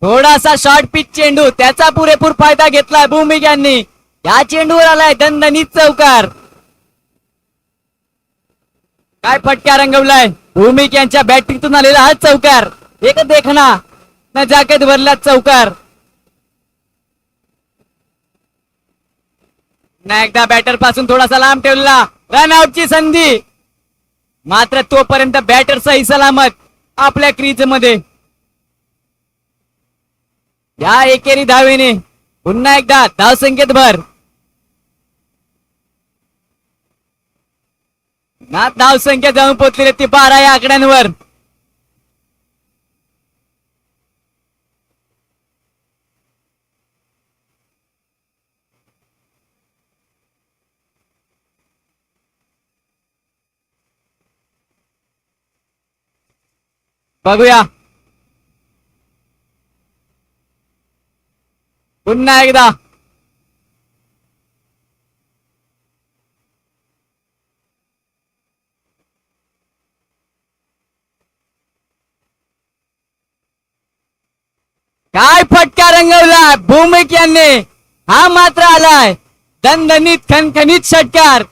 B: थोडासा शॉर्ट पिच चेंडू त्याचा पुरेपूर फायदा घेतलाय भूमिक यांनी. या चेंडूवर आलाय दणदणीत चौकार. काय फटका रंगवलाय भूमिक यांच्या बॅटिंगतून आलेला हा चौकार. एक देखना न जाकेत भरला चौकार. पुन्हा एकदा बॅटर पासून थोडासा लांब ठेवला, रनआउटची संधी, मात्र तोपर्यंत बॅटर सही सलामत आपल्या क्रीज मध्ये. या एकेरी धावेने पुन्हा एकदा धावसंख्येत भर. ना धावसंख्या जाऊन पोहोचलेली ती 12 या आकड्यांवर. बघूया पुन्हा एकदा काय फटका रंगवला भूमिक यांनी. हा मात्र आलाय दणदणीत खणखणीत षटकार.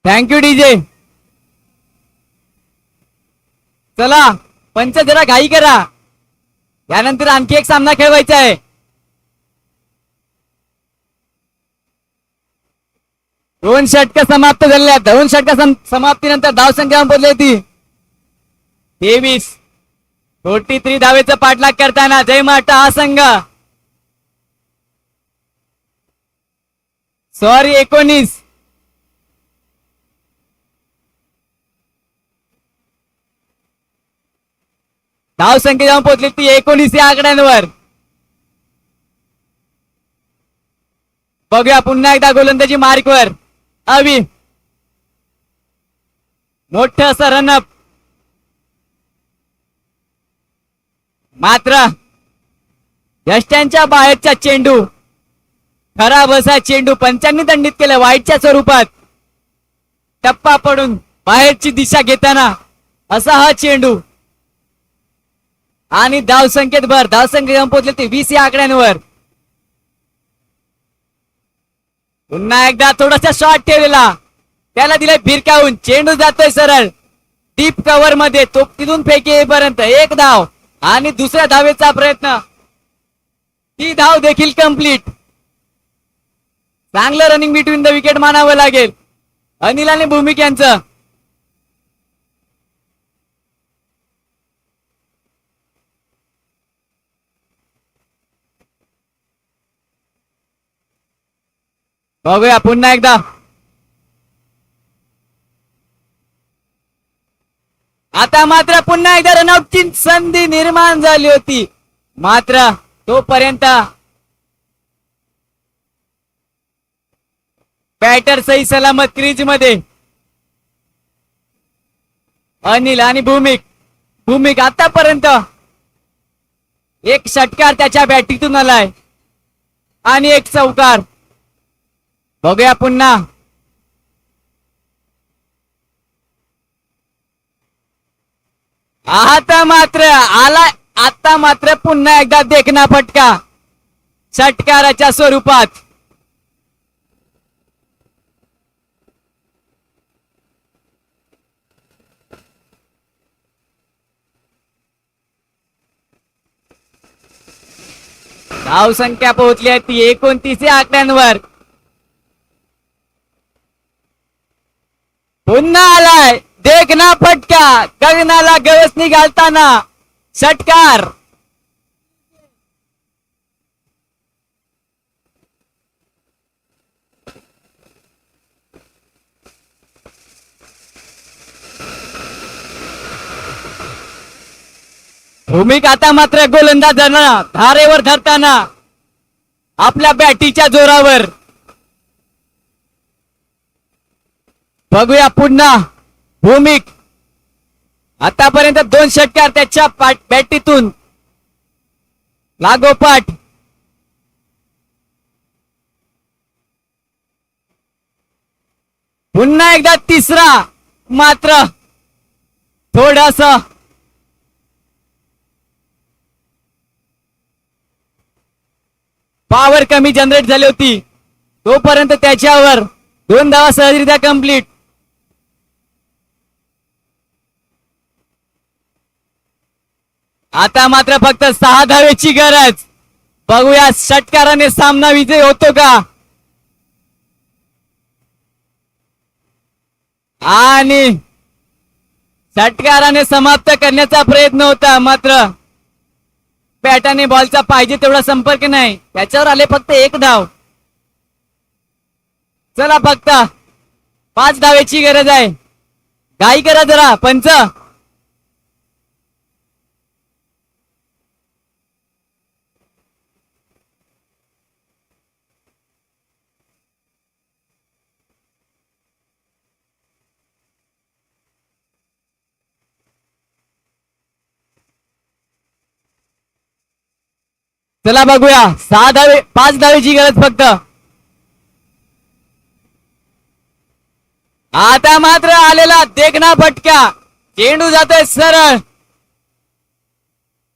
B: Thank you DJ. चला पंच जरा घाई करा, यानंतर आणखी एक सामना खेळवायचा आहे. दोन षटक समाप्त झालेल्या, दोन षटक समाप्तीनंतर धावसंख्या बदलली होती 23. 43 धावेचा पाठलाग करताना जय महाराष्ट्र हा संघ, सॉरी 19. धावसंख्या जाऊन पोहोचली ती 19 या आकड्यांवर. बघूया पुन्हा एकदा गोलंदाजी मार्कवर अवी. मोठं असं रनअप, मात्र यष्ट्यांच्या बाहेरचा चेंडू, खराब असा चेंडू पंचांनी दंडित केला वाईटच्या स्वरूपात. टप्पा पडून बाहेरची दिशा घेताना असा हा चेंडू आणि धावसंख्येत भर. धावसंख्या जाऊन पोहोचले ते 20 या आकड्यांवर. पुन्हा एकदा थोडासा शॉट ठेवलेला, त्याला दिलाय भिरकावून, चेंडू जातोय सरळ डीप कव्हर मध्ये, तो तिथून फेकी येईपर्यंत एक धाव आणि दुसऱ्या धावेचा प्रयत्न, ती धाव देखील कंप्लीट. चांगलं रनिंग बिटवीन द विकेट मानावं लागेल अनिल आणि भूमिक यांचं. बघूया पुन्हा एकदा. आता मात्र पुन्हा एकदा रनआउटची संधी निर्माण झाली होती, मात्र तोपर्यंत बॅटर सही सलामत क्रीज मध्ये. अनिल आणि भूमिक आतापर्यंत एक षटकार त्याच्या बॅटिंगतून आलाय आणि एक चौकार. बघूया पुन्हा. आता मात्र पुन्हा एकदा देखना फटका षटकाराच्या स्वरूपात. धावसंख्या पोहोचली आहे ती 29 या आकड्यांवर. पुन्हा आलाय देखना फटका, गगनाला गवसणी घालताना षटकार. भूमिक आता मात्र गोलंदाजांना धारेवर धरताना आपल्या बॅटीच्या जोरावर. बघूया पुन्हा भूमिक. आतापर्यंत 2 षटकार त्याच्या बॅटीतून लागोपाठ. पुन्हा एकदा तिसरा, मात्र थोडस पॉवर कमी जनरेट झाली होती, तोपर्यंत त्याच्यावर 2 धावा सहजरित्या कंप्लीट. आता मात्र फक्त 6 धावेची गरज. बघूया षटकाराने सामना विजय होतो का. आणि षटकाराने समाप्त करण्याचा प्रयत्न होता, मात्र बॅटाने बॉलचा पाहिजे तेवढा संपर्क नाही. त्याच्यावर आले फक्त 1 धाव. चला फक्त 5 धावेची गरज आहे. घाई करा जरा पंच. चला बघूया 5 धावेची गरज फक्त. आता मात्र आलेला देखना फटका. चेंडू जातोय सरळ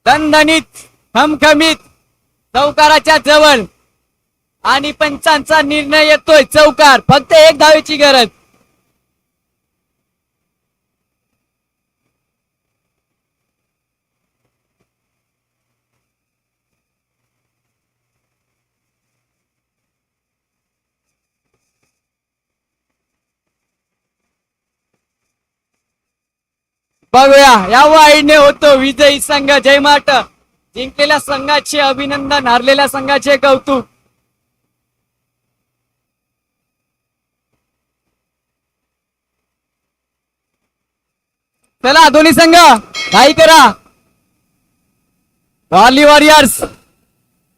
B: दणदणीत खमखमीत चौकाराच्या जवळ आणि पंचांचा निर्णय येतोय चौकार. फक्त 1 धावेची गरज. बघूया या वाईने होतो विजयी संघ जयमाट. जिंकलेल्या संघाचे अभिनंदन, हारलेल्या संघाचे कौतुक. चला दोन्ही संघ घाई करा. Really warriors